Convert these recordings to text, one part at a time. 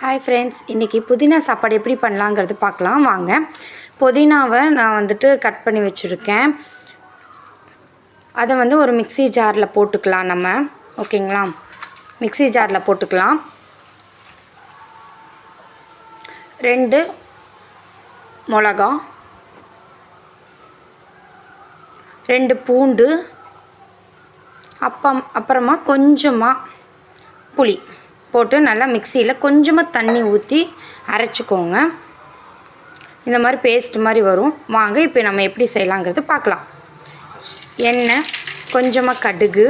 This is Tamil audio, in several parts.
ஹாய் ஃப்ரெண்ட்ஸ், இன்றைக்கி புதினா சாப்பாடு எப்படி பண்ணலாங்கிறது பார்க்கலாம் வாங்க. புதினாவை நான் வந்துட்டு கட் பண்ணி வச்சுருக்கேன். அதை ஒரு மிக்ஸி ஜாரில் போட்டுக்கலாம் நம்ம. ஓகேங்களா, மிக்ஸி ஜாரில் போட்டுக்கலாம். 2 மிளகா, 2 பூண்டு, அப்புறமா கொஞ்சமாக புளி போட்டு நல்லா மிக்சியில் கொஞ்சமாக தண்ணி ஊற்றி அரைச்சிக்கோங்க. இந்த மாதிரி பேஸ்ட் மாதிரி வரும். வாங்க இப்போ நம்ம எப்படி செய்யலாங்கிறது பார்க்கலாம். எண்ணெய், கொஞ்சமாக கடுகு,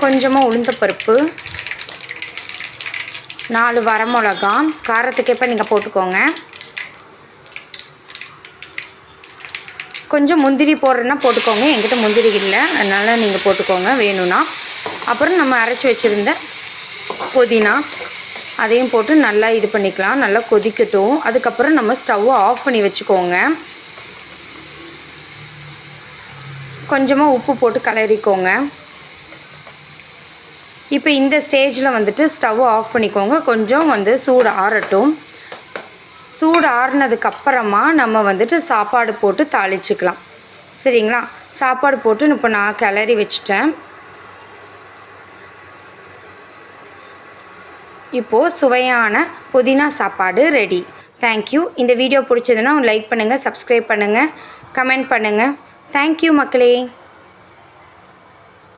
கொஞ்சமாக உளுந்தப்பருப்பு, 4 வரமிளகா, காரத்துக்கேற்ப நீங்கள் போட்டுக்கோங்க. கொஞ்சம் முந்திரி போடுறதுனா போட்டுக்கோங்க, என்கிட்ட முந்திரி இல்லை, அதனால் நீங்கள் போட்டுக்கோங்க வேணும்னா. அப்புறம் நம்ம அரைச்சி வச்சுருந்த புதினா அதையும் போட்டு நல்லா இது பண்ணிக்கலாம். நல்லா கொதிக்கட்டும். அதுக்கப்புறம் நம்ம ஸ்டவ்வை ஆஃப் பண்ணி வச்சுக்கோங்க. கொஞ்சமாக உப்பு போட்டு கலரிக்கோங்க. இப்போ இந்த ஸ்டேஜில் ஸ்டவ்வை ஆஃப் பண்ணிக்கோங்க. கொஞ்சம் சூடு ஆறட்டும். சூடு ஆறுனதுக்கப்புறமா நம்ம சாப்பாடு போட்டு தாளிச்சிக்கலாம். சரிங்களா, சாப்பாடு போட்டு இப்போ நான் கிளறி வச்சிட்டேன். இப்போது சுவையான புதினா சாப்பாடு ரெடி. தேங்க்யூ. இந்த வீடியோ பிடிச்சதுன்னா லைக் பண்ணுங்கள், சப்ஸ்கிரைப் பண்ணுங்கள், கமெண்ட் பண்ணுங்கள். தேங்க்யூ மக்களே.